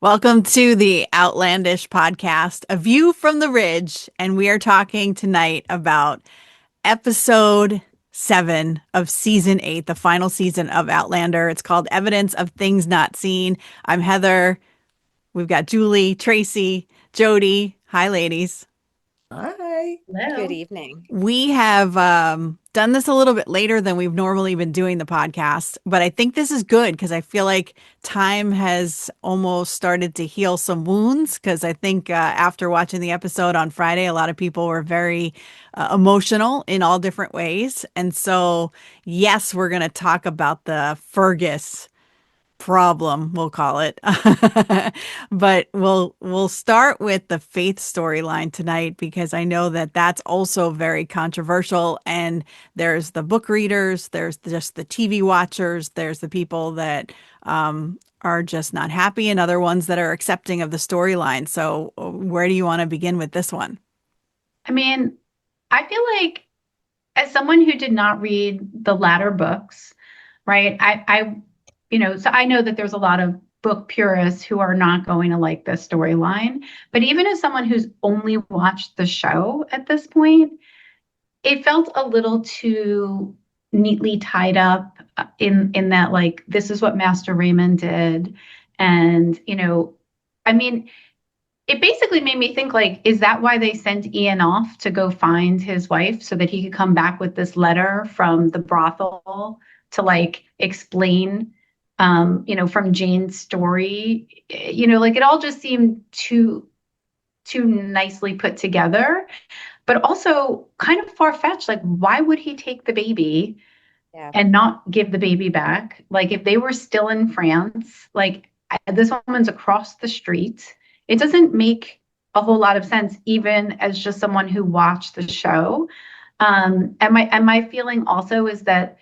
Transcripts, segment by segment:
Welcome to the Outlandish podcast, A View from the Ridge. And we are talking tonight about episode 7 of season 8, the final season of Outlander. It's called Evidence of Things Not Seen. I'm Heather. We've got Julie, Tracy, Jodi. Hi, ladies. Hi. Good Hello. evening. We have done this a little bit later than we've normally been doing the podcast, but I think this is good because I feel like time has almost started to heal some wounds. Because I think after watching the episode on Friday, a lot of people were very emotional in all different ways. And so, yes, we're going to talk about the Fergus problem, we'll call it. But we'll start with the faith storyline tonight because I know that that's also very controversial, and there's the book readers, there's just the TV watchers, there's the people that are just not happy, and other ones that are accepting of the storyline. So where do you want to begin with this one? I mean, I feel like as someone who did not read the latter books, right? So I know that there's a lot of book purists who are not going to like this storyline. But even as someone who's only watched the show at this point, it felt a little too neatly tied up in that, like, this is what Master Raymond did. And, I mean, it basically made me think, like, is that why they sent Ian off to go find his wife so that he could come back with this letter from the brothel to, like, explain, from Jane's story? Like, it all just seemed too nicely put together, but also kind of far-fetched. Like, why would he take the baby Yeah. and not give the baby back? Like, if they were still in France, like, this woman's across the street. It doesn't make a whole lot of sense, even as just someone who watched the show. And my feeling also is that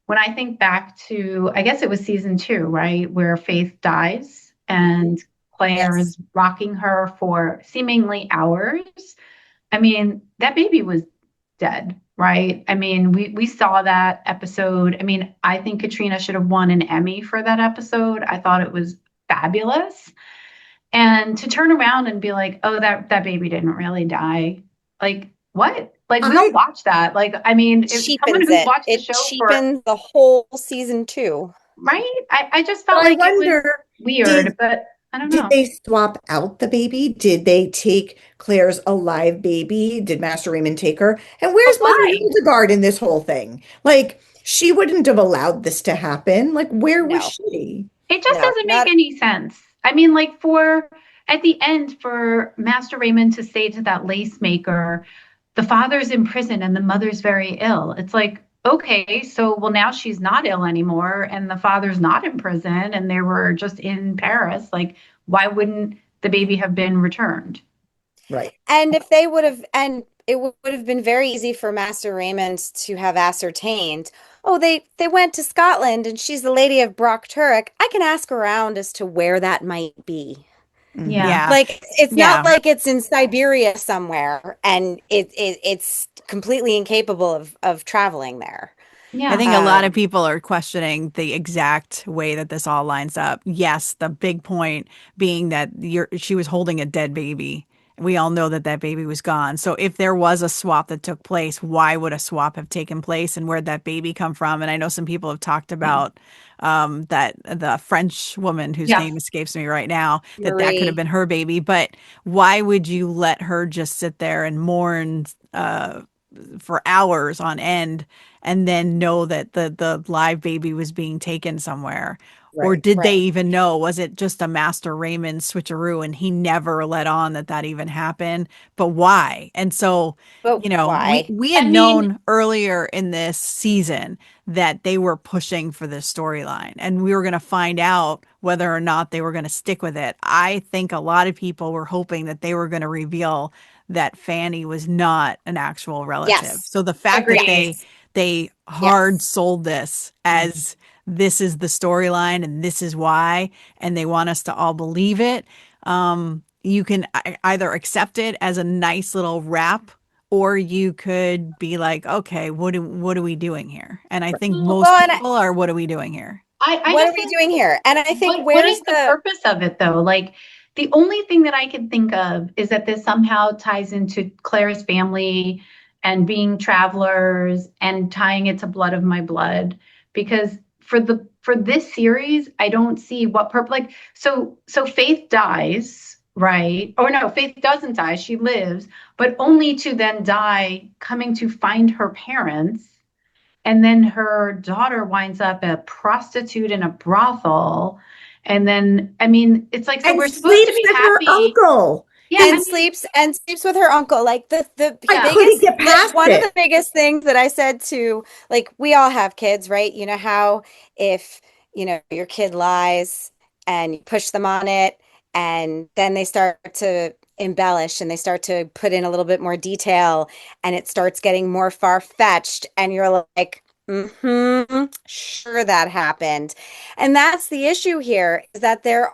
when I think back to, I guess it was season 2, right, where Faith dies and Claire Yes. is rocking her for seemingly hours. I mean, that baby was dead, right? I mean, we saw that episode. I mean, I think Katrina should have won an Emmy for that episode. I thought it was fabulous. And to turn around and be like, oh, that baby didn't really die. Like, what? Like, we I don't watch that. Like, I mean, if someone Cheapens who's it. watched the It show for, cheapens the whole season 2. right? I just but felt I like it was wonder, weird, did but I don't did know. they swap out the baby? Did they take Claire's alive baby? Did Master Raymond take her? And But where's Mother why? Hildegard in this whole thing? Like, she wouldn't have allowed this to happen. Like, where was No, she? It just no, doesn't make not any sense. I mean, like, for at the end, for Master Raymond to say to that lace maker, the father's in prison and the mother's very ill. It's like, okay, so well, now she's not ill anymore and the father's not in prison and they were just in Paris. Like, why wouldn't the baby have been returned? Right. and if they would have and it would have been very easy for Master Raymond to have ascertained, oh, they went to Scotland and she's the Lady of Brock Turek. I can ask around as to where that might be. Hmm. Yeah. Yeah. Like, it's not Yeah. like it's in Siberia somewhere and it's completely incapable of traveling there. I Yeah. think a lot of Um, people are questioning the exact way that this all lines up. Yes, the big point being that she was holding a dead baby. We all know that that baby was gone. So if there was a swap that took place, why would a swap have taken place, and where'd that baby come from? And I know some people have talked about that the French woman whose Yes. name escapes me right now, that could have Marie. been her baby. But why would you let her just sit there and mourn for hours on end and then know that the live baby was being taken somewhere? Or Right. did they Right. even know? Was it just a Master Raymond switcheroo and he never let on that that even happened? But why? And so, But we why? we had I mean, known earlier in this season that they were pushing for this storyline, and we were going to find out whether or not they were going to stick with it. I think a lot of people were hoping that they were going to reveal that Fanny was not an actual relative. Yes. So the fact that agreed. Yes. they hard Yes. sold this as this is the storyline and this is why, and they want us to all believe it. You can either accept it as a nice little wrap, or you could be like, okay, what are we doing here? And I Right. think Well, most and people are, what are we doing here? I What are just we think, doing here? And I think what where's is the the purpose of it though? Like the only thing that I can think of is that this somehow ties into Claire's family and being travelers and tying it to Blood of My Blood. Because for this series, I don't see what purpose. Like so Faith dies, right? Or no, Faith doesn't die. She lives, but only to then die coming to find her parents. And then her daughter winds up a prostitute in a brothel. And then, I mean, it's like, so And we're supposed to sleeps be with her happy. uncle. Yeah, And I mean, and sleeps with her uncle. Like the I yeah, couldn't biggest, get like past one of the it. biggest things that I said to, like, we all have kids, right? You know how if, your kid lies and you push them on it and then they start to embellish and they start to put in a little bit more detail and it starts getting more far-fetched and you're like, mm-hmm, sure that happened. And that's the issue here is that the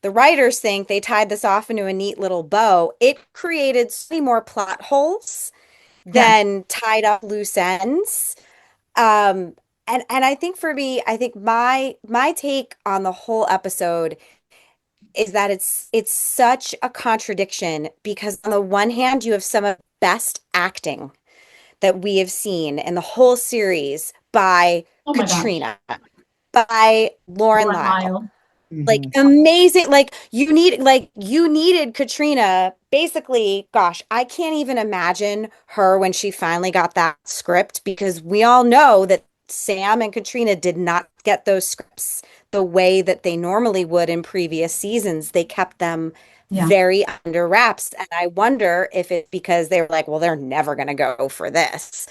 writers think they tied this off into a neat little bow. It created so many more plot holes yeah. than tied up loose ends. Um, and I think for me, I think my take on the whole episode is that it's such a contradiction because on the one hand, you have some of the best acting that we have seen in the whole series by Oh my gosh. Katrina, by Lauren Lauren Lyle. Lyle. Like Mhm. amazing. You needed Katrina. Basically, gosh, I can't even imagine her when she finally got that script because we all know that Sam and Katrina did not get those scripts the way that they normally would in previous seasons. They kept them Yeah. very under wraps. And I wonder if it's because they were like, well, they're never going to go for this.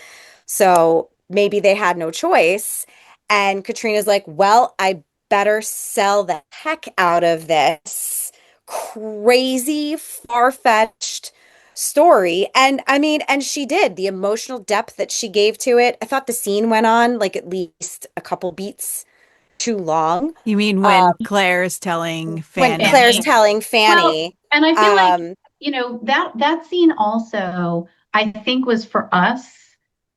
So maybe they had no choice. And Katrina's like, well, I better sell the heck out of this crazy, far-fetched story. And I mean, and she did. The emotional depth that she gave to it. I thought the scene went on like at least a couple beats too long. You mean when Claire's telling When Fanny? Claire's Fanny. telling Well, Fanny, and I feel like, um, that scene also, I think was for us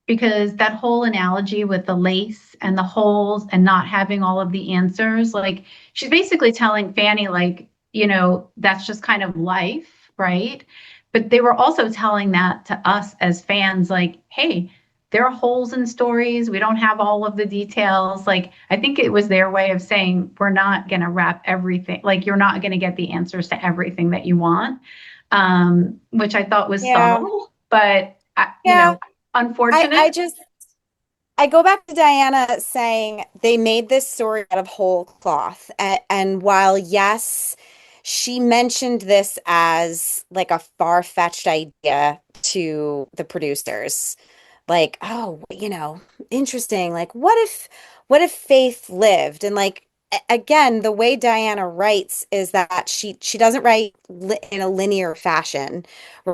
because that whole analogy with the lace and the holes and not having all of the answers, like she's basically telling Fanny, like, that's just kind of life, right? But they were also telling that to us as fans, like, hey, there are holes in stories. We don't have all of the details. Like, I think it was their way of saying, we're not going to wrap everything, like, you're not going to get the answers to everything that you want, which I thought was yeah, subtle, but, yeah. I unfortunate. I just I go back to Diana saying they made this story out of whole cloth. And while, yes, she mentioned this as like a far-fetched idea to the producers, like, oh, interesting. Like, what if Faith lived? And like, again, the way Diana writes is that she doesn't write li in a linear fashion,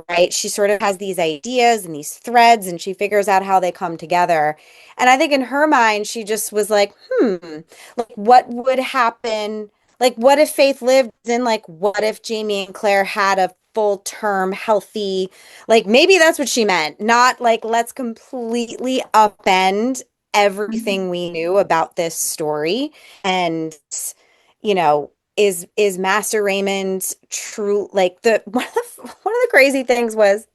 right? She sort of has these ideas and these threads, and she figures out how they come together. And I think in her mind, she just was like, like what would happen? Like, what if Faith lived? And like, what if Jamie and Claire had a full term, healthy, like maybe that's what she meant, not like let's completely upend everything we knew about this story. And, is Master Raymond true? Like the one of the crazy things was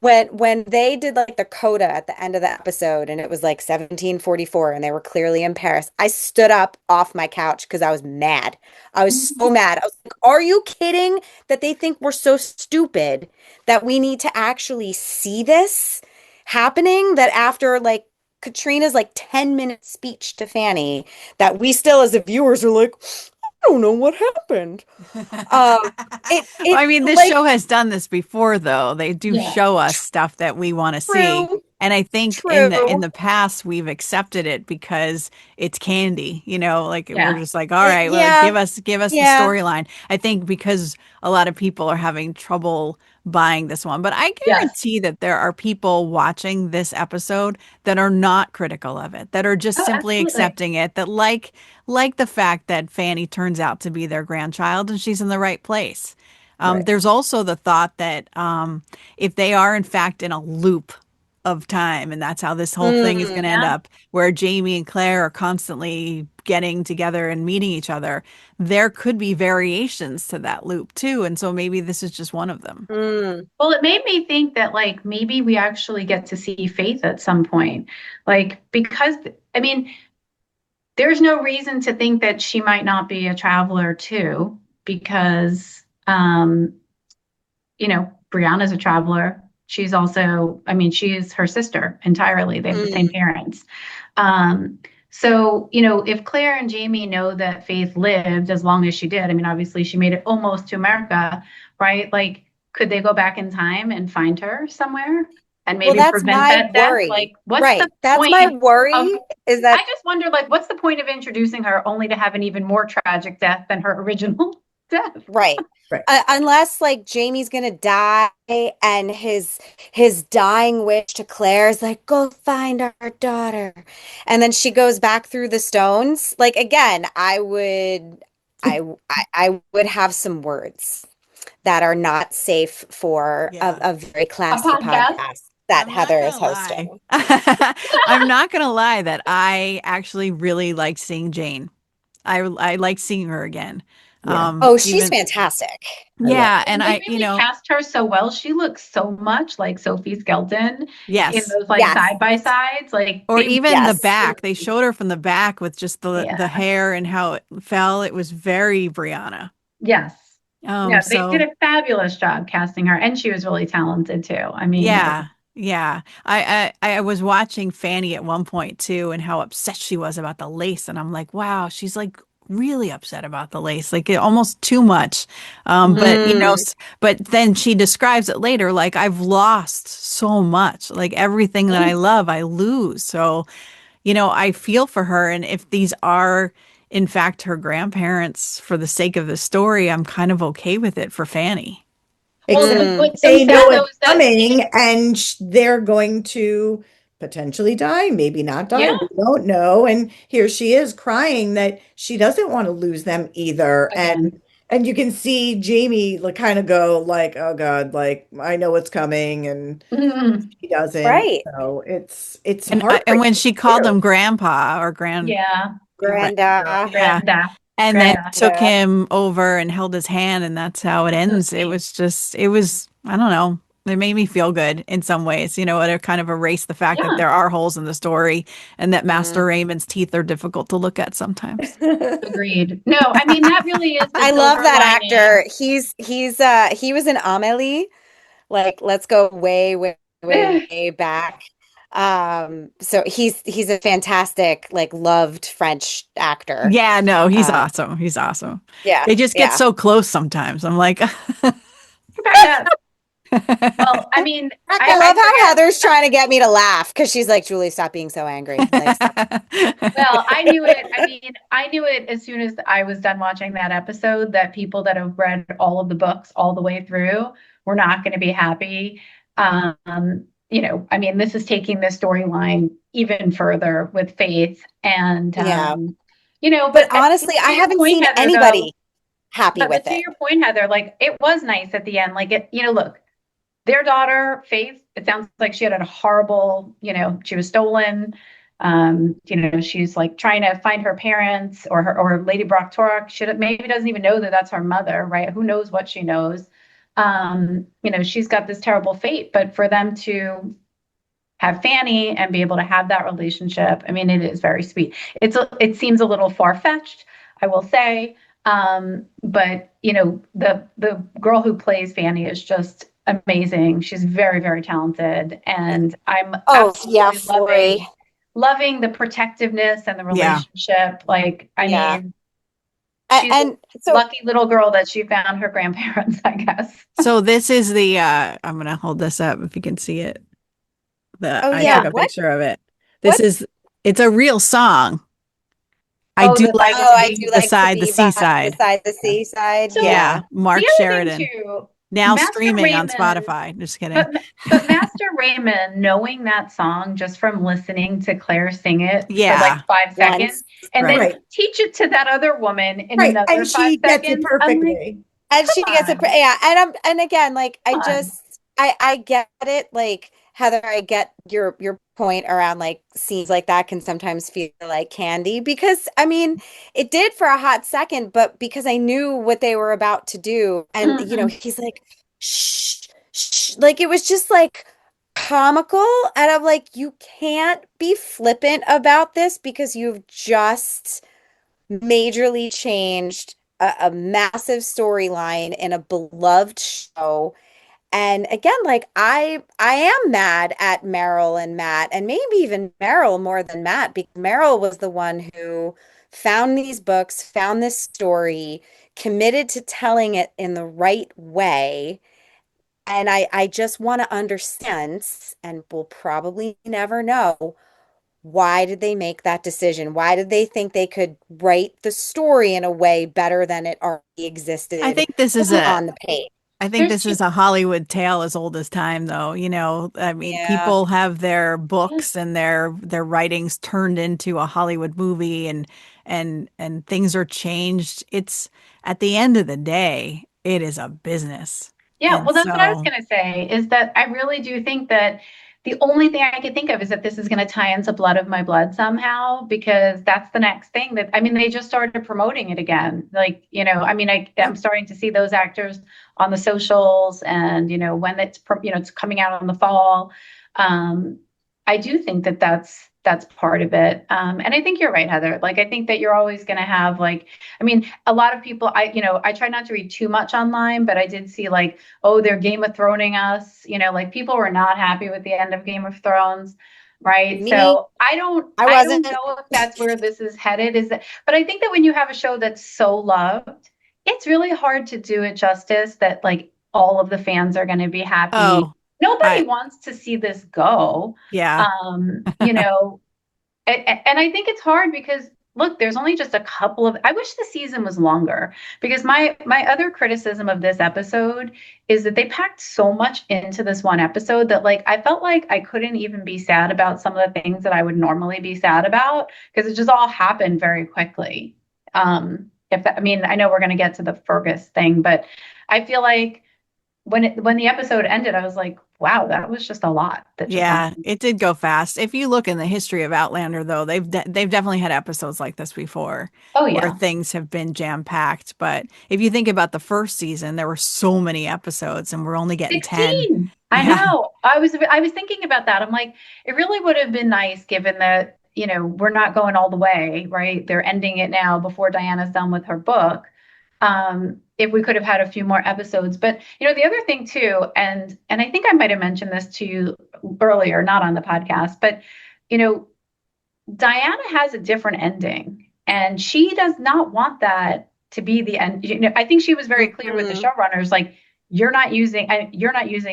when they did like the coda at the end of the episode and it was like 1744 and they were clearly in Paris, I stood up off my couch because I was mad. I was so mad. I was like, are you kidding that they think we're so stupid that we need to actually see this happening? That after like Katrina's like 10-minute speech to Fanny, that we still as the viewers are like, I don't know what happened. Um, Well, it I mean, this like show has done this before, though. They do Yeah. show us stuff that we want to see. true, And I think in true. the past we've accepted it because it's candy, like we're Yeah. just like, all right, well, Yeah, give us the yeah, storyline. I think because a lot of people are having trouble buying this one, but I Yes. guarantee that there are people watching this episode that are not critical of it, that are just Oh, simply absolutely. accepting it, that like the fact that Fanny turns out to be their grandchild and she's in the right place. Right. There's also the thought that if they are in fact in a loop, of time, and that's how this whole thing is going to end Mm, Yeah. up, where Jamie and Claire are constantly getting together and meeting each other. There could be variations to that loop too, and so maybe this is just one of them. mm. Well, it made me think that like maybe we actually get to see Faith at some point. Like because I mean, there's no reason to think that she might not be a traveler too, because Brianna's a traveler. She's also, I mean, she is her sister entirely. They have the same Mm. parents. Um, if Claire and Jamie know that Faith lived as long as she did, I mean, obviously she made it almost to America, right? Like, could they go back in time and find her somewhere and Well, maybe that's prevent my that death? Like, worry. what's the Right. That's my point of, worry is I that just wonder, like, what's the point of introducing her only to have an even more tragic death than her original death? right. Right. Unless like Jamie's gonna die and his dying wish to Claire is like, go find our daughter. And then she goes back through the stones. Like again, I would have some words that are not safe for Yeah. a very A classy podcast? podcast that I'm not Heather gonna is lie. hosting. I'm not gonna lie that I actually really like seeing Jane. I like seeing her again. Yeah, Oh, she's Even fantastic. I love yeah, And and they I, really cast her so well. She looks so much like Sophie Skelton in yes. those like Yes. side by sides. Like Or they even the Yes. back. They showed her from the back with just the yeah. hair and how it fell. It was very Brianna. Yes. No, they did So a fabulous job casting her, and she was really talented too. I mean, like, yeah, yeah. I was watching Fanny at one point too, and how upset she was about the lace, and I'm like, wow, she's like really upset about the lace, like almost too much. But Mm, but then she describes it later, like I've lost so much, like everything that I love, I lose. So, I feel for her, and if these are in fact her grandparents for the sake of the story, I'm kind of okay with it for Fanny. well, mm, what's so they sad know though it's is that coming and they're going to potentially die, maybe not die. yeah, We don't know. And here she is crying that she doesn't want to lose them either. again. And you can see Jamie like kind of go like, oh God, like I know what's coming and Mhm. he doesn't. right. So it's And when heartbreaking she called too. him grandpa or Yeah, Granda. yeah, Granda, and then Granda. took him over and held his hand, and that's how it So ends. sweet. It was, I don't know. It made me feel good in some ways, it kind of erased the fact that Yeah, there are holes in the story and that Mm. Master Raymond's teeth are difficult to look at sometimes. agreed. No, I mean that really is the I love silver that lining. actor. He was in Amelie. Like let's go way, way, way, way back. So he's a fantastic, like loved French actor. Yeah, no, he's Um, awesome. He's awesome. yeah, They just get yeah. so close sometimes. I'm like, Crack up. Well, I mean, I I love how forget. Heather's trying to get me to laugh because she's like, Julie, stop being so angry. Like, stop. Well, I knew it. I mean, I knew it as soon as I was done watching that episode that people that have read all of the books all the way through were not going to be happy. I mean, this is taking this storyline even further with Faith, and Yeah. but But honestly, I to your haven't point, seen Heather, though, anybody happy but with to it. your point, Heather, like it was nice at the end. Like look, their daughter, Faith, it sounds like she had a horrible, she was stolen. She's like trying to find her parents or Lady Brock Torok. She maybe doesn't even know that that's her mother, right? Who knows what she knows? She's got this terrible fate, but for them to have Fanny and be able to have that relationship, I mean, it is very sweet. It seems a little far fetched, I will say, but the girl who plays Fanny is just amazing. She's very, very talented, and I'm Oh, yeah, absolutely Florrie. loving the protectiveness and the yeah. relationship. Like, I Yeah. mean, she's a And so, lucky little girl that she found her grandparents, I guess. So this is I'm gonna hold this up if you can see it. oh I yeah, took Yeah. a picture of it. This what's, is it's a real song. I Oh, do like oh, to I be do like to beside the be by seaside. beside the Yeah. seaside. So Yeah, Yeah. the Mark other thing Sheridan. too, Now Master streaming on Raymond, Spotify. Just kidding. but but Master Raymond, knowing that song just from listening to Claire sing it for like Yeah, 5 seconds, Once. and then Right. Right. teach it to that other woman in Right. another And five she gets it seconds, I'm like, perfectly. And come she gets it. on, Yeah. And again, like, come on. I get it. Like, Heather, I get your point around like scenes like that can sometimes feel like candy because I mean, it did for a hot second, but because I knew what they were about to do, and Mhm. he's like, shh, shh, like it was just like comical, and I'm like, you can't be flippant about this because you've just majorly changed a massive storyline in a beloved show. And again, like I am mad at Meryl and Matt, and maybe even Meryl more than Matt, because Meryl was the one who found these books, found this story, committed to telling it in the right way. And I just want to understand, and we'll probably never know, why did they make that decision? Why did they think they could write the story in a way better than it already I existed think this is a on the page? I think There's this two. is a Hollywood tale as old as time, though. I mean, Yeah. people have their books and their writings turned into a Hollywood movie, and things are changed. It's at the end of the day, it is a business, Yeah, and well, that's what I was so going to say is that I really do think that the only thing I could think of is that this is going to tie into Blood of My Blood somehow, because that's the next thing that, I mean, they just started promoting it again. Like, I mean, I'm starting to see those actors on the socials and, when it's coming out in the fall. Um, I do think that that's part of it. And I think you're right, Heather. Like, I think that you're always going to have like, I mean, a lot of people, I try not to read too much online, but I did see like, oh, they're Game of Throning us. Like people were not happy with the end of Game of Thrones, right? Me, So I don't I I don't wasn't. know if that's where this is headed. But I think that when you have a show that's so loved, it's really hard to do it justice that like all of the fans are going to be happy. oh, Nobody I wants to see this go. yeah, And I think it's hard because look, there's only just a couple of I wish the season was longer because my other criticism of this episode is that they packed so much into this one episode that like I felt like I couldn't even be sad about some of the things that I would normally be sad about because it just all happened very quickly. If that, I mean, I know we're going to get to the Fergus thing, but I feel like when the episode ended, I was like, wow, that was just a lot that just yeah, happened. it did go fast. If you look in the history of Outlander, though, they've definitely had episodes like this before, Oh where yeah. things have been jam packed. But if you think about the first season, there were so many episodes, and we're only getting 10. 16. I Yeah, know. I was thinking about that. I'm like, it really would have been nice given that, we're not going all the way, right? They're ending it now before Diana's done with her book. If we could have had a few more episodes. But the other thing too, and I think I might have mentioned this to you earlier, not on the podcast, but you know, Diana has a different ending, and she does not want that to be the end. I think she was very clear with the Mhm. showrunners, like you're not using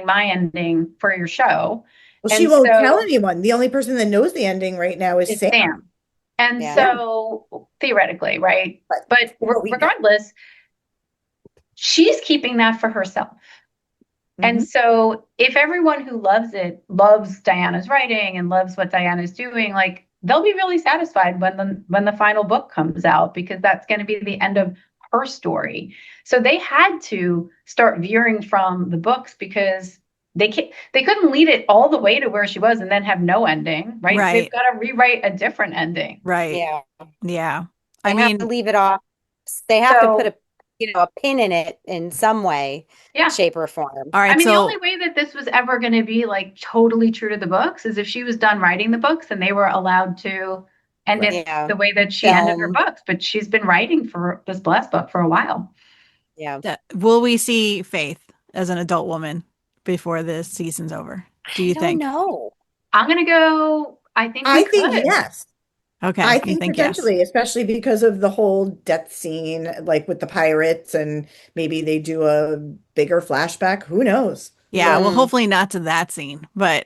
my ending for your show, Well, she and won't tell so anyone. The only person that knows the ending right now is it's Sam. Sam, and Yeah. Yeah, so theoretically, right? but But for what we know. regardless, she's keeping that for herself. And Hmm. so if everyone who loves it loves Diana's writing and loves what Diana's doing, like they'll be really satisfied when the final book comes out because that's going to be the end of her story. So they had to start veering from the books because they couldn't lead it all the way to where she was and then have no ending, right? They've right, got to rewrite a different ending. right. Yeah. Yeah. I They have to mean, leave it off. They have to put So a pin in it in some way, yeah. shape, or form. all I right. mean, the only So, way that this was ever going to be like totally true to the books is if she was done writing the books and they were allowed to end Right. it Yeah. the way that she ended her Film. books. But she's been writing for this Blessed book for a while. Yeah. will we see Faith as an adult woman before this season's over? Do I you don't think? know. I'm going to go, I think we I think could. yes. I Okay, you think think yes. potentially, especially because of the whole death scene, like with the pirates, and maybe they do a bigger flashback. Who knows? Yeah, But well, Mm. hopefully not to that scene, but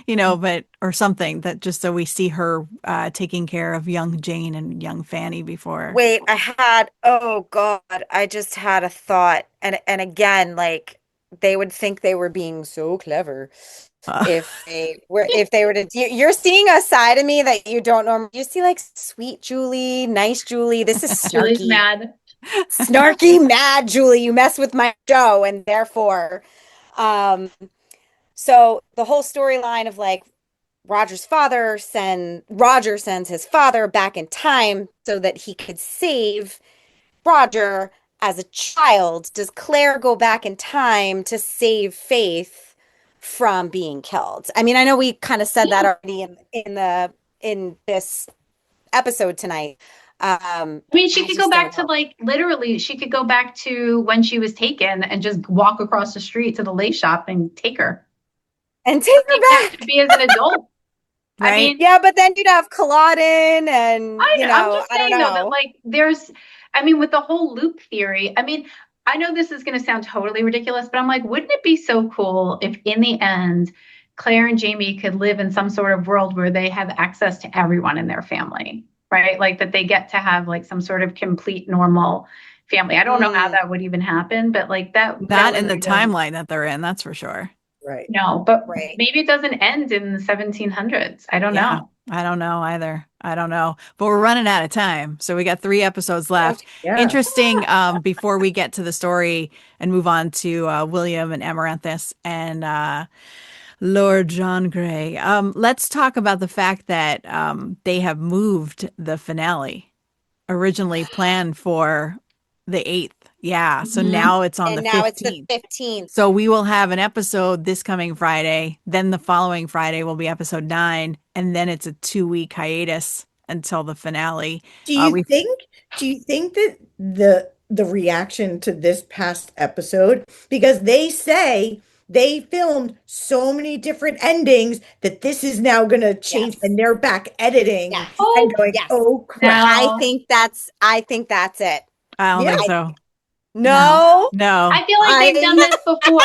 but or something that just so we see her taking care of young Jane and young Fanny before. Wait, oh God, I just had a thought. And again, like they would think they were being so clever Uh, if they were to you're seeing a side of me that you don't normally you see like sweet Julie, nice Julie. This is Julie's snarky, mad. snarky, mad Julie. You mess with my show, and therefore, um, So the whole storyline of like Roger sends his father back in time so that he could save Roger as a child. Does Claire go back in time to save Faith from being killed? I mean, I know we kind of said that Yeah. already in this episode tonight. I mean, she I could go just don't back to know. like literally, she could go back to when she was taken and just walk across the street to the lace shop and take her. And take Take her that to back. be as an adult. I Right? mean, Yeah, but then you'd have Culloden and, I'm just I don't saying though that know. like there's, I mean, with the whole loop theory, I mean, I know this is going to sound totally ridiculous, but I'm like, wouldn't it be so cool if in the end, Claire and Jamie could live in some sort of world where they have access to everyone in their family, right? Like that they get to have like some sort of complete normal family. I don't know how Mm, that would even happen, but like that Not would in the be really timeline that they're in, that's for sure. Right. no, but right. maybe it doesn't end in the 1700s. I don't Yeah, know. I don't know either. I don't know. But we're running out of time. So we got 3 episodes Oh, left. Yeah. Interesting, before we get to the story and move on to William and Amaranthus and Lord John Grey. Let's talk about the fact that they have moved the finale, originally planned for the 8th. Yeah, so Mhm. now it's on the and now it's the 15th. 15th. So we will have an episode this coming Friday. Then the following Friday will be episode 9, and then it's a 2-week hiatus until the finale. Do you We think do you think that the reaction to this past episode, because they say they filmed so many different endings that this is now going to change Yes. and they're back editing Yes. and Oh, going, Yes. "Oh crap." no. I think that's it. I don't think Yeah. I so. No. no. No. I feel like they've done I this before.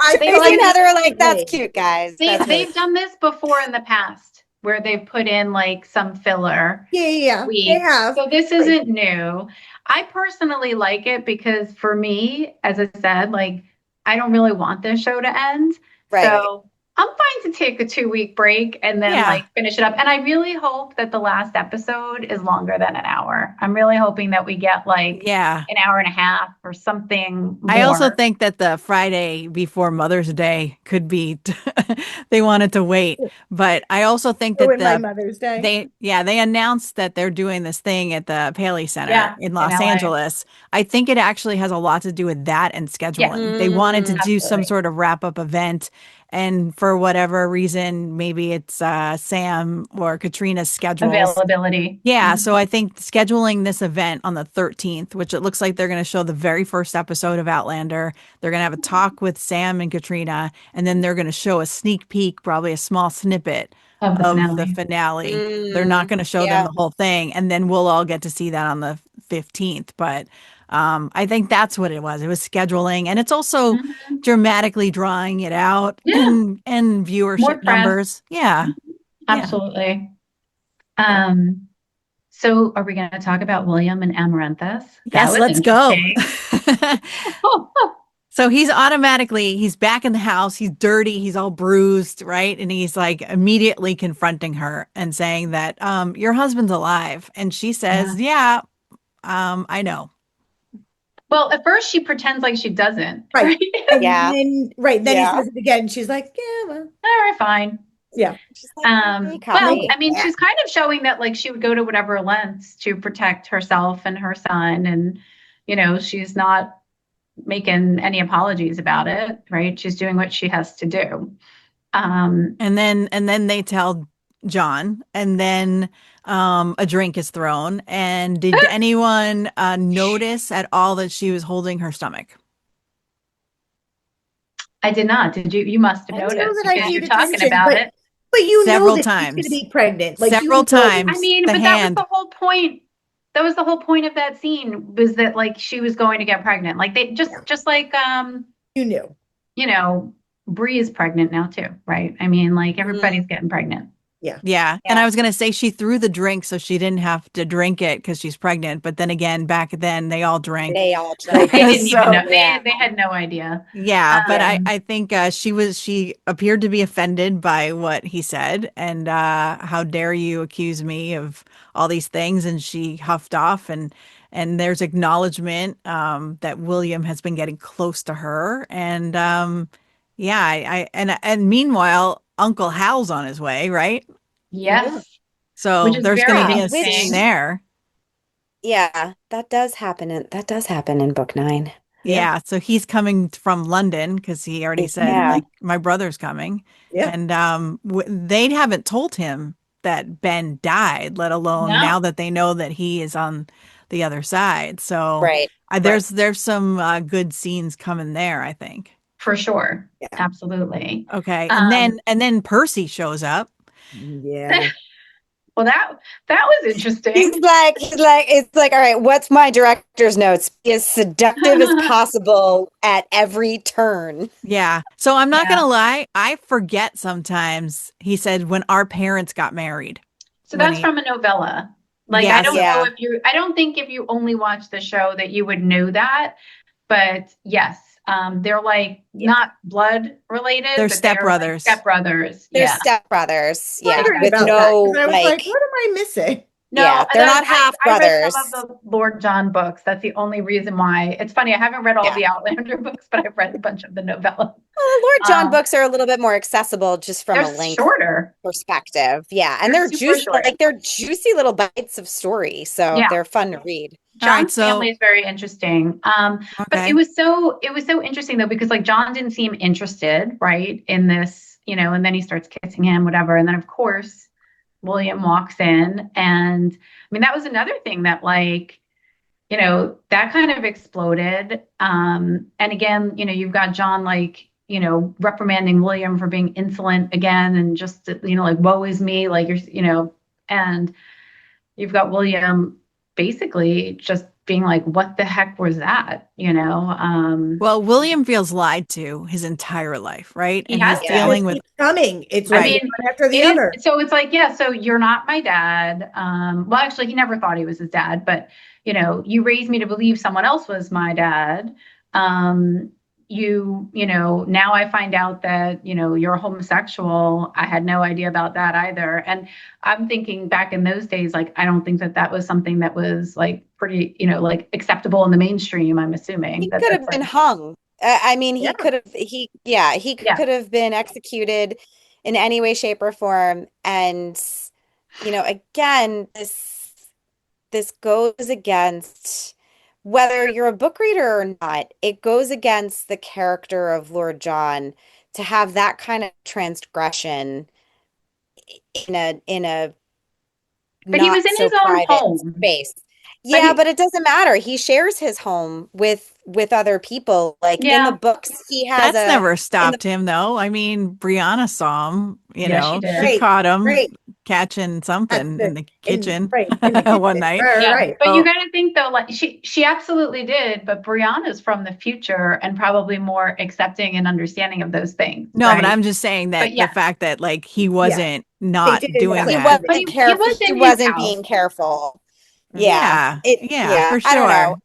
I They've Tracy feel and done the this Heather are like, same that's way. cute, guys. That's really they've done this before in the past where they've put in like some filler Yeah, yeah, yeah. They weeks. have. So this Right. isn't new. I personally like it because for me, as I said, like I don't really want this show to end. right. So I'm fine to take a 2 week break and then Yeah. like finish it up. And I really hope that the last episode is longer than an hour. I'm really hoping that we get like Yeah. an hour and a half or something I also more. think that the Friday before Mother's Day could be they wanted to wait. But I also think that Ruin my Mother's Day. they announced that they're doing this thing at the Paley Center Yeah, in in Los LA. Angeles. I think it actually has a lot to do with that and Yes, scheduling. They wanted to Mm, do some absolutely. sort of wrap-up event, and for whatever reason, maybe it's Sam or Katrina's schedules. Availability. Yeah, Mhm. so I think scheduling this event on the 13th, which it looks like they're going to show the very first episode of Outlander. They're going to have a talk with Sam and Katrina, and then they're going to show a sneak peek, probably a small snippet Of the of the finale. finale. They're not mm, going to show them yeah. the whole thing, and then we'll all get to see that on the 15th. But I think that's what it was. It was scheduling, and it's also Mhm. dramatically drawing it out Yeah, and more viewership press. numbers. Yeah, Mhm. yeah. Absolutely. So Um, so are we going to talk about William and Amaranthus? That yes, was let's go. interesting. Oh, oh. So he's back in the house. He's dirty. He's all bruised, right? And he's like immediately confronting her and saying that your husband's alive. And she Yeah. says, "Yeah, I know." Well, at first she pretends like she doesn't, Right. right? Yeah. Right, then he Yeah. says it again. She's like, "Yeah, well, All right, fine. yeah." She's like, they caught No, Well, me. I mean, Yeah. she's kind of showing that like she would go to whatever lengths to protect herself and her son, and she's not making any apologies about it, right? She's doing what she has to do. Um, And then they tell John, and then a drink is thrown. And did anyone notice at all that she was holding her stomach? I did not. Did you? You must have I don't know noticed that I because you're paid talking attention, about but it. you know Several that she's going to times. be pregnant. Like Several you know. I times. mean, The but that was the hand. whole point. That was the whole point of that scene was that like she was going to get pregnant. Like they Yeah, just like you knew. you know, Bree is pregnant now too, right? I mean, like everybody's Mm, getting pregnant. Yeah. Yeah. And I yeah. was going to say she threw the drink so she didn't have to drink it because she's pregnant. But then again, back then they all drank. They all Right. drank. They didn't even know. So, Yeah. They had no idea. yeah. But I, Um, I think she appeared to be offended by what he said. And how dare you accuse me of all these things? And she huffed off. And there's acknowledgement that William has been getting close to her. And Yeah, and meanwhile, Uncle Hal's on his way, right? Yeah. Yes, which So is there's going to very be Yeah, a scene interesting. which there. yeah, that does happen in book 9. Yeah. Yeah, so he's coming from London because he already said Yeah. like my brother's coming, Yeah. and they haven't told him that Ben died, let alone now No, that they know that he is on the other side. So Right. Right. there's some good scenes coming there, I think. for sure. Yeah. Absolutely. Okay, Um, and then Percy shows up. Yeah. well, that was interesting. It's like, all right, what's my director's notes? Be as seductive as possible at every turn. Yeah. So I'm not Yeah. gonna lie, I forget sometimes he said when our parents got married. So When that's he from a novella. Like, I Yeah, don't so know Yeah. if I don't think if you only watch the show that you would know that, but yes, they're like Yeah. not blood related, they're but they are like stepbrothers. stepbrothers. They're Yeah. stepbrothers. Yeah. Wondering With about that because no, I was like, like, what am I missing? No, yeah, they're not half I read some of brothers. the Lord John books. That's the only reason why. It's funny, I haven't read all Yeah. the Outlander books, but I've read a bunch of the novellas. Well, the Lord John Um, books are a little bit more accessible just from they're a length shorter. perspective. Yeah. And They're they're super juicy, short. like they're juicy little bites of story. So Yeah. they're fun to read. All right, John's so family is very interesting. But okay. it was so interesting though, because like John didn't seem interested, right, in this, and then he starts kissing him, whatever. And then of course, William walks in. And I mean, that was another thing that like, that kind of exploded. And again, you've got John like, reprimanding William for being insolent again and just, like, woe is me, like and you've got William basically just being like, what the heck was that? Well, William feels lied to his entire life, right? He And has he's It Yeah. dealing just with keeps coming. It's I like right. mean, one after the it other. is. So it's like, yeah, so you're not my dad. Well, actually, he never thought he was his dad, but you raised me to believe someone else was my dad. Um, now I find out that, you're a homosexual. I had no idea about that either. And I'm thinking back in those days, like, I don't think that that was something that was like pretty, like acceptable in the mainstream. I'm assuming He that could that's have been like, hung. I mean, Yeah. he yeah. could have been executed in any way, shape, or form. And, again, this goes against whether you're a book reader or not, it goes against the character of Lord John to have that kind of transgression in a But he was not in so his own private home. space. But Yeah, but it doesn't matter. He shares his home with other people. Like in the yeah, books, he has That's a never in the stopped him though. I mean, Brianna saw him, yeah, she she did. Right. caught him Right. catching At something in the the kitchen in the one kitchen. night. Right. Yeah, Right. but you So got to think though, like she absolutely did, but Brianna's from the future and probably more accepting and understanding of those things, no, but right? I'm just saying But that the yeah, fact that like he Yeah. wasn't They not didn't doing have he to that. do but that. he wasn't was he in his wasn't house. being careful. Mhm. Yeah. Yeah, It yeah, yeah, for I don't know. sure.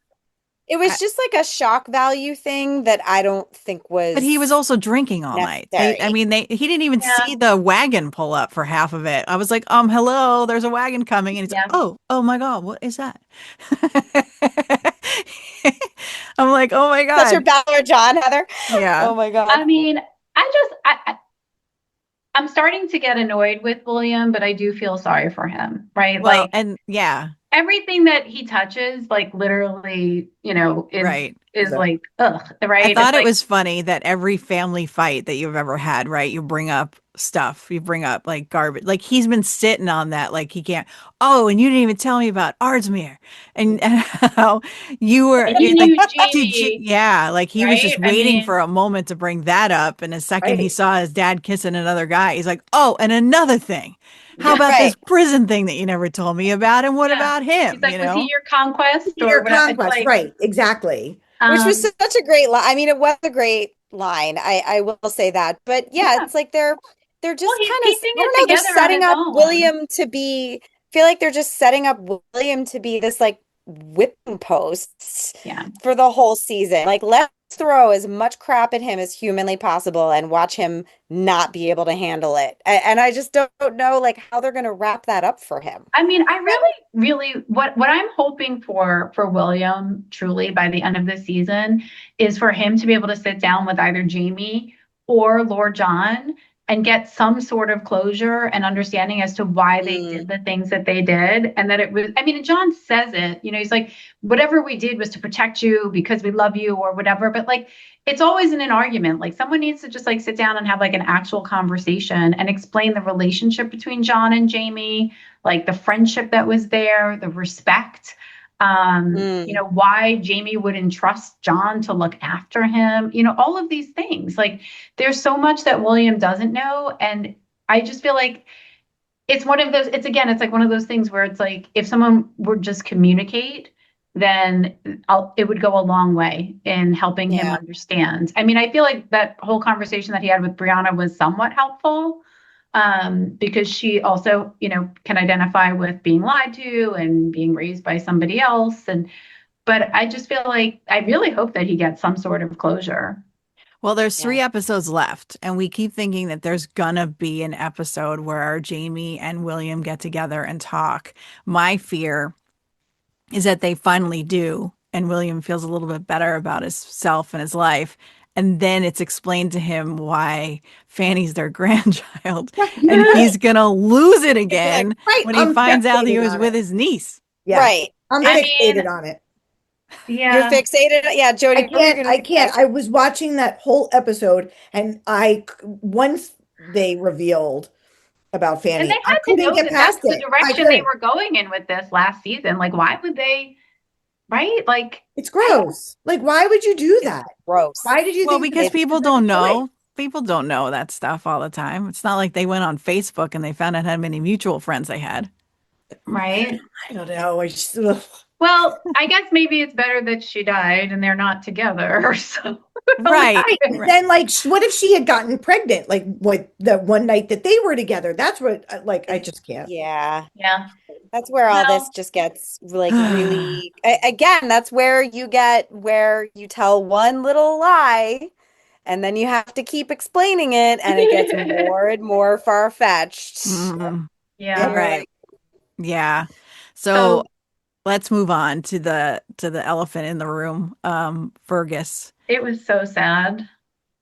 It I, was just like a shock value thing that I don't think but he was was also drinking all night. I necessary. mean, he didn't even Yeah, see the wagon pull up for half of it. I was like, hello, there's a wagon coming, and he's like, yeah. oh my God, what is that? I'm like, oh my Such a God, Ballard John, Heather. yeah. Oh my God. I mean, I'm starting to get annoyed with William, but I do feel sorry for him, right? Well, Like and yeah, everything that he touches, like literally, is right. is So, like ugh, I right? It's thought it like was funny that every family fight that you've ever had, right? You bring up stuff, you bring up like garbage. Like he's been sitting on that, like he can't. Oh, and you didn't even tell me about Ardsmere, and how you were he like, knew did you? Jamie, Yeah, like he was right? just I waiting mean, for a moment to bring that up, and the second he right. saw his dad kissing another guy, he's like, oh, and another thing. How Yeah. about this Right. prison thing that you never told me about? And what yeah. about He's him? like, was he your conquest or Your whatever? It's conquest. like, Right. Exactly. Which was um, such a great line. I mean, it was a great line. I will say that. But yeah, yeah. it's like they're Well, just he's kind of, piecing I don't it know, they're together on setting his up own. William to be, I feel like they're just setting up William to be this like whipping posts Yeah. for the whole season. Like let's throw as much crap at him as humanly possible and watch him not be able to handle it. And I just don't know like how they're going to wrap that up for him. I mean, I really, really, what I'm hoping for William truly by the end of the season is for him to be able to sit down with either Jamie or Lord John and get some sort of closure and understanding as to why they Mm, did the things that they did. And that it was, I mean, John says it, he's like, whatever we did was to protect you because we love you or whatever. But like, it's always in an argument. Like, someone needs to just like sit down and have like an actual conversation and explain the relationship between John and Jamie, like the friendship that was there, the respect, mm, why Jamie would entrust John to look after him, all of these things. Like, there's so much that William doesn't know. And I just feel like it's one of those, it's like one of those things where it's like, if someone would just communicate, then it would go a long way in helping him yeah. understand. I mean, I feel like that whole conversation that he had with Brianna was somewhat helpful, because she also, can identify with being lied to and being raised by somebody else. But I just feel like I really hope that he gets some sort of closure. Well, there's Yeah. 3 episodes left, and we keep thinking that there's gonna be an episode where Jamie and William get together and talk. My fear is that they finally do, and William feels a little bit better about himself and his life. And then it's explained to him why Fanny's their grandchild, and he's gonna lose it Exactly. again Right. when he I'm finds out he fixated was on with it. his niece. Yeah. Right. I'm I It's fixated mean, on it. you're yeah. fixated. Yeah, I Jodi, what were you can't, gonna I say? can't. I was watching that whole episode and once they revealed about And they Fanny, I had to couldn't know get that that's past the it. I direction they couldn't. were going in with this last season. Like, why would they, right? Like, It's I, gross. Like, why would you do It's that? gross. Why did you Well, think this because It's was people a good don't choice? know. People don't know that stuff all the time. It's not like they went on Facebook and they found out how many mutual friends they had. right. I don't know. I just, ugh. Well, I guess maybe it's better that she died and they're not together. So at Right, Right. But right. then, like, what if she had gotten pregnant? Like, what the one night that they were together? That's what, like, I just can't. yeah. yeah. That's where all this Well, just gets like really, again, that's where you tell one little lie and then you have to keep explaining it and it gets more and more far-fetched. Mm, Yep. yeah. You're right. like, Yeah. So So let's move on to the elephant in the room. Fergus. it was so sad.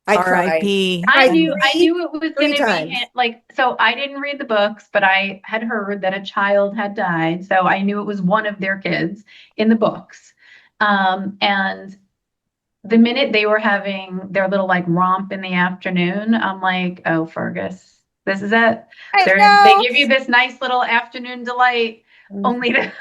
I cried. R.I.P. I I cried knew And I knew it was three going to be times. like, so I didn't read the books, but I had heard that a child had died, so I knew it was one of their kids in the books. And the minute they were having their little like romp in the afternoon, I'm like, oh, Fergus, this is it. I They know. give you this nice little afternoon delight, only to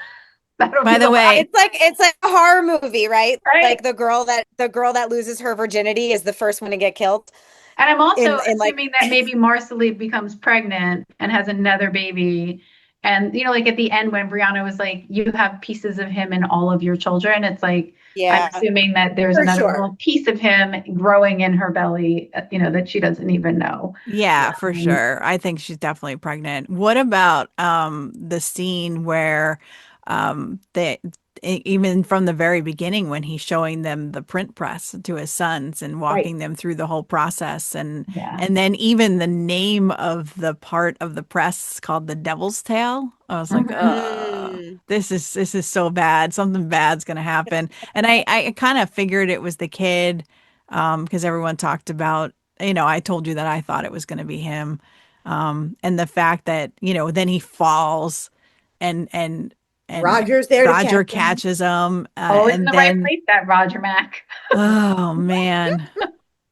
that'll by be the the last, way, It's like a horror movie, right? right? Like the girl that loses her virginity is the first one to get killed And I'm also in like assuming that maybe Marceline becomes pregnant and has another baby. And, like at the end when Brianna was like, you have pieces of him in all of your children, it's like, I'm yeah. assuming that there's For another sure. little piece of him growing in her belly, that she doesn't even know. yeah, for Um, sure. I think she's definitely pregnant. What about the scene where they even from the very beginning when he's showing them the print press to his sons and Right. walking them through the whole process, yeah. and then even the name of the part of the press called the Devil's Tail. I was like, Mhm. Mm, this is so bad. Something bad's gonna happen. And I kind of figured it was the kid, because everyone talked about, I told you that I thought it was gonna be him. And the fact that, then he falls and Roger's there to Roger catch him. catches him, Always in and the right then place, that Roger Mac. oh man.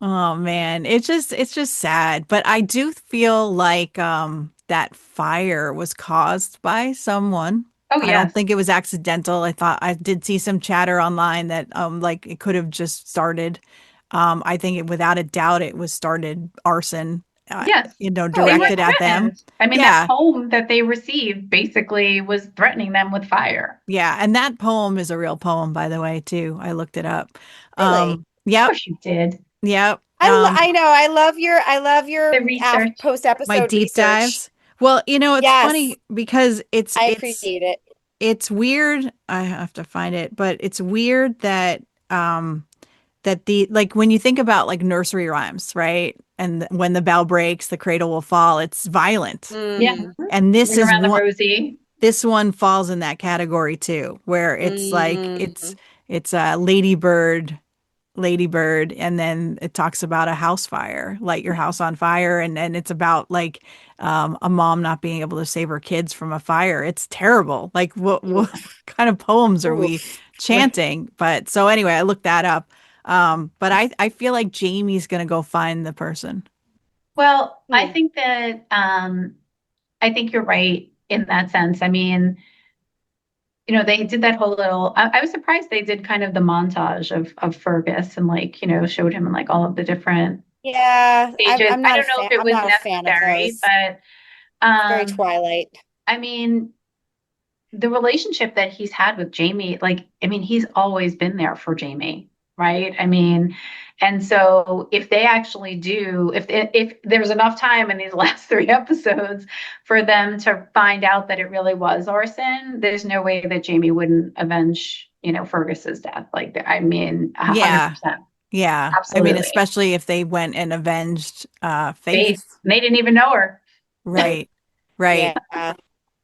Oh man, it's just sad, but I do feel like that fire was caused by someone. Oh, I don't yes. think it was accidental. I thought I did see some chatter online that like it could have just started. I think without a doubt it was started arson, Yes. oh They yeah. were directed at them. threatened. I mean, that Yeah. poem that they received basically was threatening them with fire. Yeah, and that poem is a real poem, by the way, too. I looked it up. Really? Of Yep, course you did. yep. I know. I love your The research. post My episode deep research. dives. Well, it's Yes, funny because it's I it's appreciate it. it's weird. I have to find it, but it's weird that the like when you think about like nursery rhymes, right? And when the bell breaks, the cradle will fall. It's violent. Yeah. Mm, And this Ring is around the one rosy. this one falls in that category too, where it's like mm, it's a ladybird Ladybird, and then it talks about a house fire, light your house on fire, and it's about like a mom not being able to save her kids from a fire. It's terrible. Like what Oof. kind of poems are we Oof. Right. chanting? But so anyway, I looked that up. But I feel like Jamie's gonna go find the person. Well, I Hmm. think that I think you're right in that sense. I mean, they did that whole little. I was surprised they did kind of the montage of Fergus and like, showed him in like all of the different Yeah, stages. I'm I not a don't know if fan. it I'm was not a fan of necessary, those. but It's very um, Twilight. I mean, the relationship that he's had with Jamie, like, I mean, he's always been there for Jamie, right? I mean, and so if they actually do, if there's enough time in these last three episodes for them to find out that it really was arson, there's no way that Jamie wouldn't avenge, Fergus's death. Like, I mean, Yeah, 100%, yeah. I mean, absolutely. especially if they went and avenged They Faith. they didn't even know her. Right. Right. Yeah.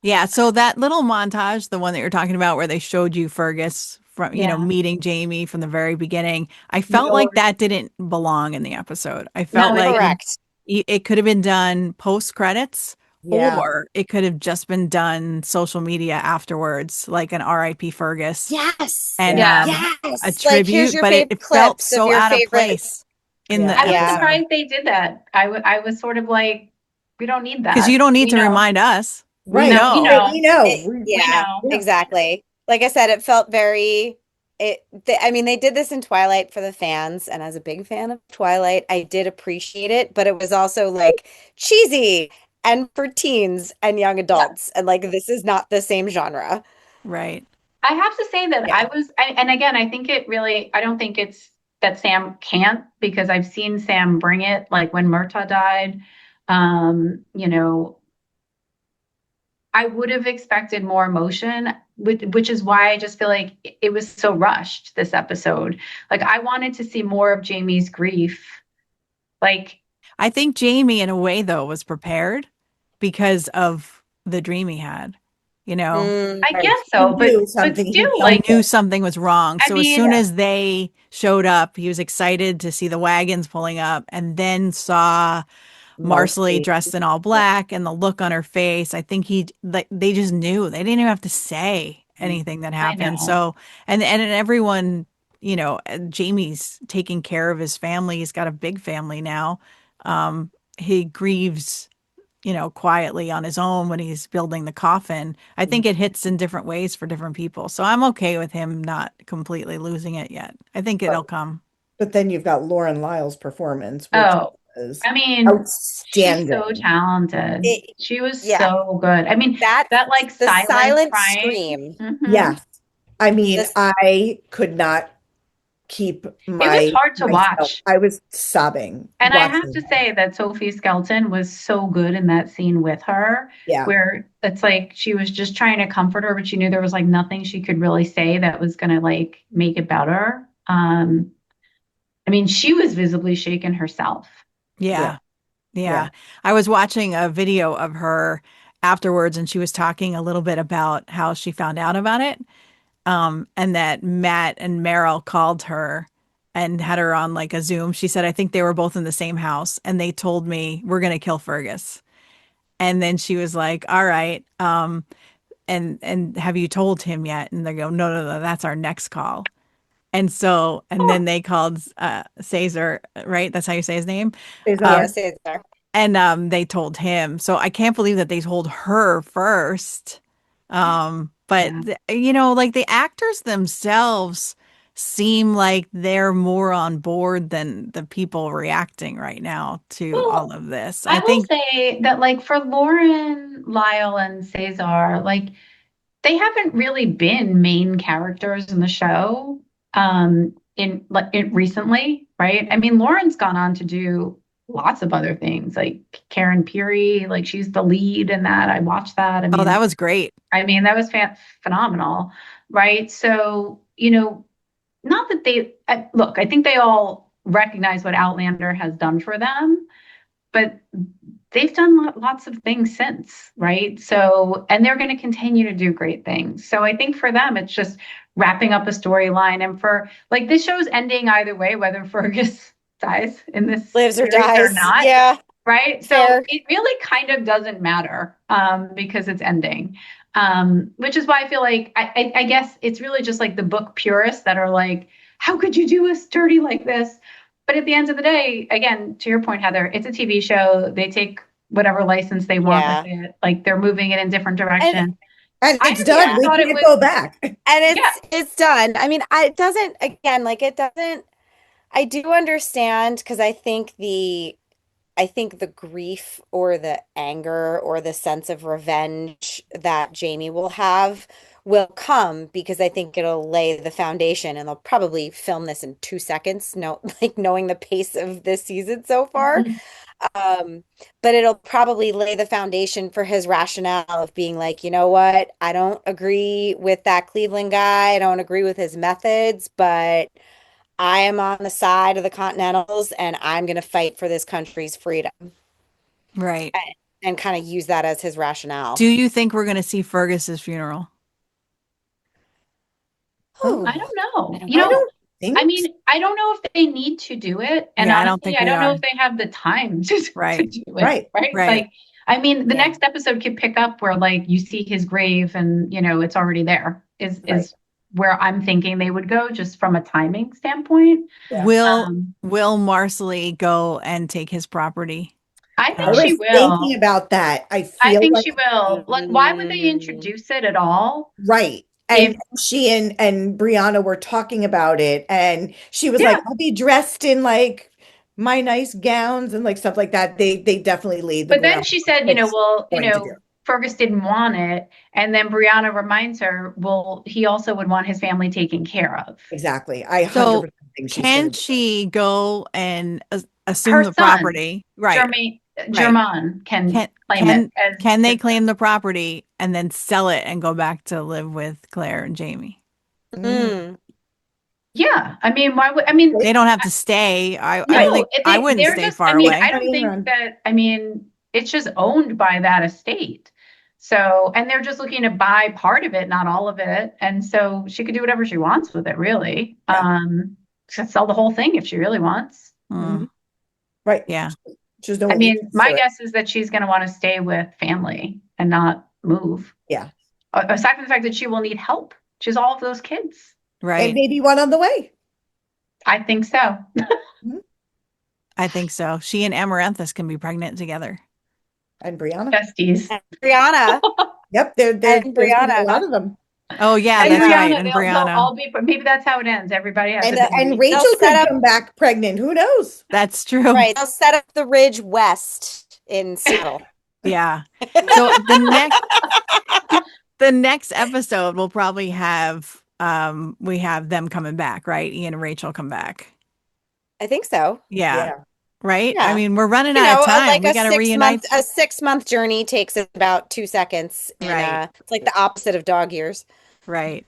Yeah, so that little montage, the one that you're talking about where they showed you Fergus from, Yeah. meeting Jamie from the very beginning, I felt No, like that didn't belong in the episode. I felt no, it like didn't. Correct. it could have been done post credits, Yeah. or it could have just been done social media afterwards, like an RIP Fergus Yes. and Yeah. Yeah. a Yes. Like, here's tribute, your but it, favorite it felt clips of so your out of favorite. place in Yeah. the I was Yeah. episode surprised they did that. I was sort of like, we don't need because you that. don't need We to know. remind us. We Right. No, we know. We know. know. It, We yeah, know. Yeah. exactly. Like I said, it felt very I mean, they did this in Twilight for the fans, and as a big fan of Twilight, I did appreciate it, but it was also like cheesy and for teens and young Yeah. adults, and like this is not the same genre. Right. I have to say that Yeah. and again, I think it really, I don't think it's that Sam can't because I've seen Sam bring it, like when Murta died. Um, you know, I would have expected more emotion, which is why I just feel like it was so rushed this episode. Like I wanted to see more of Jamie's grief. Like, I think Jamie, in a way, though, was prepared because of the dream he had. You know, Mm, I Right. guess He so, knew but something. He still, felt he like, knew it. something was wrong. I So as mean, soon Yeah. as they showed up, he was excited to see the wagons pulling up and then saw Marcelly Marcy. dressed in all Yeah. black and the look on her face. I think like they just knew. They didn't even have to say anything that I happened. know. So and everyone, Jamie's taking care of his family. He's got a big family now. He grieves, quietly on his own when he's building the coffin. I think it hits in different ways for different people. So I'm okay with him not completely losing it yet. I think Right. it'll come. But then you've got Lauren Lyle's performance, which Oh, is I mean, she's so outstanding. talented. it, She was yeah, so good. I mean, that's that like the silent silent crying. scream. Hmm. Yes. I mean, This, I could not keep It was my hard to myself. watch. I was sobbing And I have watching to that. say that Sophie Skelton was so good in that scene with her, Yeah. where it's like she was just trying to comfort her, but she knew there was like nothing she could really say that was going to like make it better. I mean, she was visibly shaken herself. Yeah. Yeah. Yeah. Yeah. I was watching a video of her afterwards and she was talking a little bit about how she found out about it. And that Matt and Meryl called her and had her on like a Zoom. She said, I think they were both in the same house and they told me we're going to kill Fergus. And then she was like, all right. And have you told him yet? And they go, no, no, no, that's our next call. And then they called Caesar, right? That's how you say his name. Cesar. Um, yes, it's there. and they told him. So I can't believe that they told her first. But Yeah. like the actors themselves seem like they're more on board than the people reacting right now to all Well, of this. I I will think, say that like for Lauren, Lyle, and Cesar, like they haven't really been main characters in the show in like it recently, right? I mean, Lauren's gone on to do lots of other things, like Karen Peary, like she's the lead in that. I watched that. oh, that was great. That was phenomenal, right? So, not that look, I think they all recognize what Outlander has done for them, but they've done lots of things since, right? So, and they're going to continue to do great things. So I think for them, it's just wrapping up a storyline. And for like this show's ending either way, whether Fergus dies in this Lives or series or dies. not, Yeah, right? So fair. it really kind of doesn't matter because it's ending. Which is why I feel like I guess it's really just like the book purists that are like, how could you do us dirty like this? But at the end of the day, again, to your point, Heather, it's a TV show. They take whatever license they want with Yeah. it. Like they're moving it in different And directions. And I it's done. actually We thought it can't was, go back. yeah, it's done. I mean, it doesn't again, like it doesn't I do understand because I think the grief or the anger or the sense of revenge that Jamie will have will come because I think it'll lay the foundation and they'll probably film this in 2 seconds, no, like knowing the pace of this season so far. mhm, Um, but it'll probably lay the foundation for his rationale of being like, you know what? I don't agree with that Cleveland guy. I don't agree with his methods, but I am on the side of the Continentals and I'm going to fight for this country's freedom Right. and kind of use that as his Do rationale. you think we're going to see Fergus's funeral? Oh, I Oh, don't I know. don't You I know. know, don't think I mean, I don't know if they need to do it. And Yeah, I don't honestly, think I we don't know are. if they have the time to Right. do it, right. right? Right. Like, I mean, the Yeah. next episode could pick up where like you see his grave and it's already there Right. is where I'm thinking they would go just from a timing standpoint. Yeah. Will Marcelly go and take his property? I I think she was thinking will. about that. I I feel think like she will. Like, why would they Mm, introduce it at all? right. If And she and Brianna were talking about it, and she was like, Yeah, I'll be dressed in like my nice gowns and like stuff like that. They definitely laid the but then ground she said, what she's well, going to do. Fergus didn't want it. And then Brianna reminds her, well, he also would want his family taken care of. Exactly. I So 100% think she's can gonna do it. she go and assume Her the son, property? Right. Jermaine, Right. Germain, can Can claim it can as can they his son. claim the property and then sell it and go back to live with Claire and Jamie? Mm. mm. Yeah. I mean, why would, I mean, They don't have to stay. I don't no, think I wouldn't they're stay just, I far mean, Take I away. don't money and think run. that, I mean, it's just owned by that estate. So, and they're just looking to buy part of it, not all of it. And so she could do whatever she wants with it, really. Yeah. She could sell the whole thing if she really wants. Hmm. Mhm. Right. Yeah. Just I no mean, leases my to it. guess is that she's going to want to stay with family and not move. Yeah. Aside from the fact that she will need help. She has all of those kids. And Right. maybe one on the way. I think so. Mhm. I think so. She and Amaranthus can be pregnant together. And Brianna. Besties. And Brianna Yep, and there's gonna be a Brianna lot of them. Oh yeah, And that's Yeah. right. Brianna, And they'll Brianna. all be, maybe that's how it ends. Everybody has a And baby. They'll Rachel set could up come back pregnant. Who knows? That's true. right. They'll set up the Ridge West in Seattle. Yeah. So the next episode will probably have we have them coming back, right? Ian and Rachel come back. I think so. Yeah. Yeah. Right? I Yeah. mean, we're running out of time. Like We got to reunite. a 6 month journey takes us about 2 seconds and Right. it's like the opposite of dog years. Right.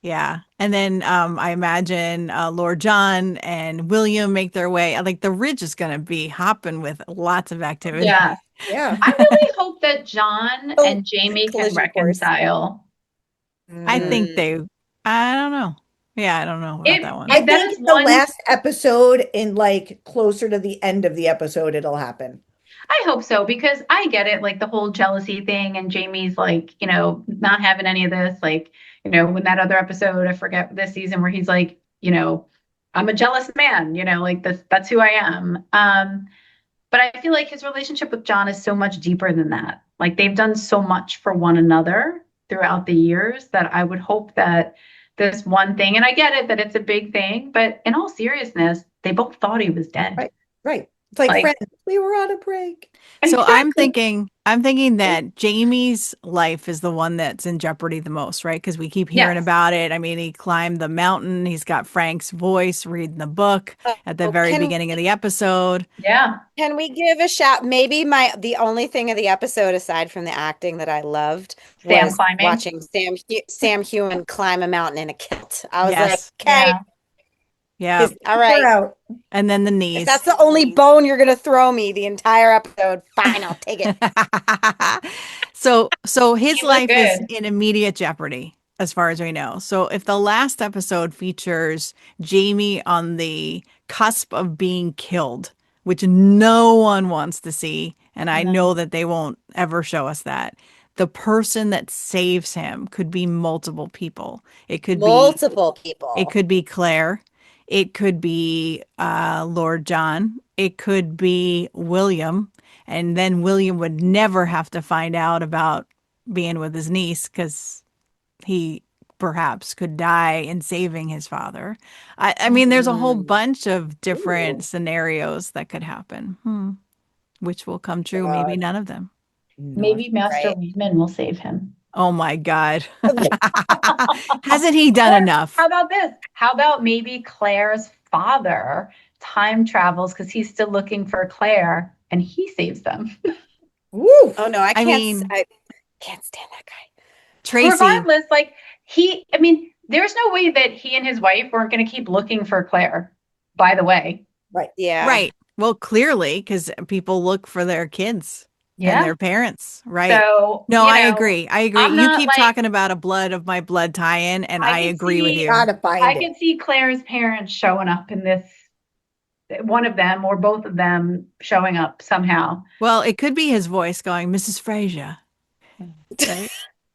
Yeah. And then I imagine Lord John and William make their way. Like the ridge is going to be hopping with lots of activity. Yeah. Yeah. I really hope that John Oh, and Jamie can collision course. reconcile. I think Mm. I don't know. Yeah, I don't know about If that one. I if that think is in the one, last episode, in like closer to the end of the episode, it'll happen. I hope so because I get it, like the whole jealousy thing, and Jamie's like, not having any of this. Like, when that other episode, I forget this season, where he's like, I'm a jealous man, like that's who I am. But I feel like his relationship with John is so much deeper than that. Like they've done so much for one another throughout the years that I would hope that this one thing, and I get it that it's a big thing, but in all seriousness, they both thought he was dead. Right. Right. It's like Like, friends. We were on a break. So I'm exactly. thinking that Jamie's life is the one that's in jeopardy the most, right? Because we keep hearing Yes. about it. I mean, he climbed the mountain. He's got Frank's voice reading the book at the Oh, very beginning of the episode. Yeah. can we give a shout? Maybe the only thing of the episode aside from the acting that I loved Sam was climbing. watching Sam Hewen climb a mountain in a kilt. I was like, Yes. okay, Yeah. Yeah. His All teeth are right. out. And then the If knees. that's the only bone you're gonna throw me the entire episode, fine, I'll take it. So his He looked life is good. in immediate jeopardy as far as we know. So if the last episode features Jamie on the cusp of being killed, which no one wants to see, and I No. know that they won't ever show us that, the person that saves him could be multiple people. Multiple It people. could be Claire. It could be Lord John. It could be William. And then William would never have to find out about being with his niece because he perhaps could die in saving his father. I mean, there's a whole Mm. bunch of different Ooh, scenarios that could happen. Which will come true? Maybe God. none of them. Not. Maybe Master Right. Raymond will save him. Oh my God. Hasn't he done Or how enough? about this? How about maybe Claire's father time travels because he's still looking for Claire and he saves them. Woo. Oh no, I mean, I can't stand that guy. Tracy. Regardless, there's no way that he and his wife weren't going to keep looking for Claire, by the way. Right. Yeah. Right. Well, clearly, because people look for their kids and Yeah. their parents, right? So, No, I agree. I agree. I'm You not keep like, talking about a blood of my blood tie-in, and I I could agree with see, you. Gotta I find it. could see Claire's parents showing up in this, one of them or both of them showing up somehow. Well, it could be his voice going, Mrs. Fraser, right?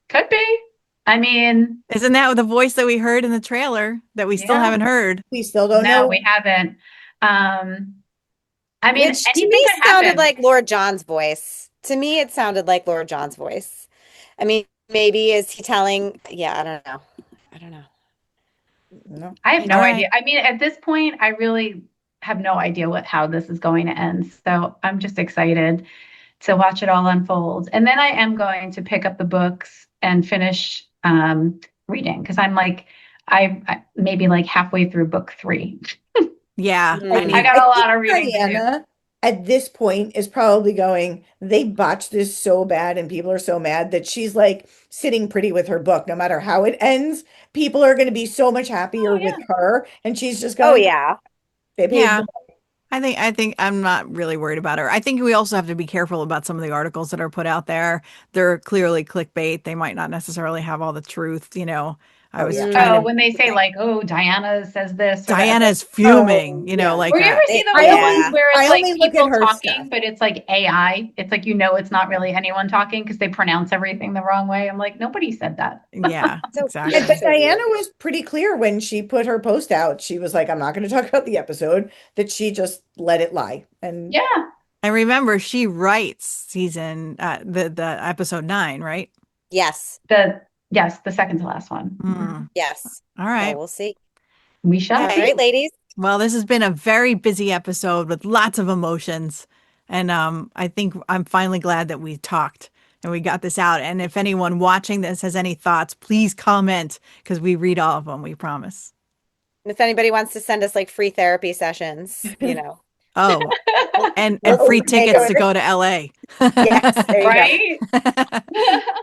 Could be. I mean, Isn't that the voice that we heard in the trailer that we still yeah, haven't heard? We still don't no, know. we haven't. I mean, Which to anything me could sounded happen. like Lord John's voice. To me, it sounded like Lord John's voice. I mean, maybe is he telling? Yeah, I don't know. I don't know. No. I have All no right. idea. I mean, at this point, I really have no idea how this is going to end. So I'm just excited to watch it all unfold. And then I am going to pick up the books and finish reading because I'm like, I maybe like halfway through book 3. Yeah, I I Mm. I need, think got I a think lot of reading to do. Diana at this point is probably going, they botched this so bad and people are so mad that she's like sitting pretty with her book. No matter how it ends, people are going to be so much happier Oh with yeah. her. And she's just Oh going, yeah. they paid yeah. the I think I'm not really worried about her. I think we also have to be careful about some of the articles that are put out there. They're clearly clickbait. They might not necessarily have all the truth. I Oh was yeah. trying Oh, to Mm. when they say like, oh, Diana says this or that, it's Diana like, is Oh fuming, yeah. like or you ever see I the ones only Yeah. where it's I like only look at people her talking, stuff. but it's like AI. It's like it's not really anyone talking because they pronounce everything the wrong way. I'm like, nobody said that. yeah, So And, yeah, exactly. but so Diana weird. was pretty clear when she put her post out. She was like, I'm not going to talk about the episode, that she just let it lie. And Yeah. And remember, she writes season the episode 9, right? Yes. The second to last one. Mm. Yes. All So right. we'll see. We shall All Okay. right, see. ladies. Well, this has been a very busy episode with lots of emotions. And I think I'm finally glad that we talked and we got this out. And if anyone watching this has any thoughts, please comment because we read all of them, we promise. And if anybody wants to send us like free therapy sessions, Oh, we'll, and we'll free make tickets to it. go to LA. Yes, there you go. Right?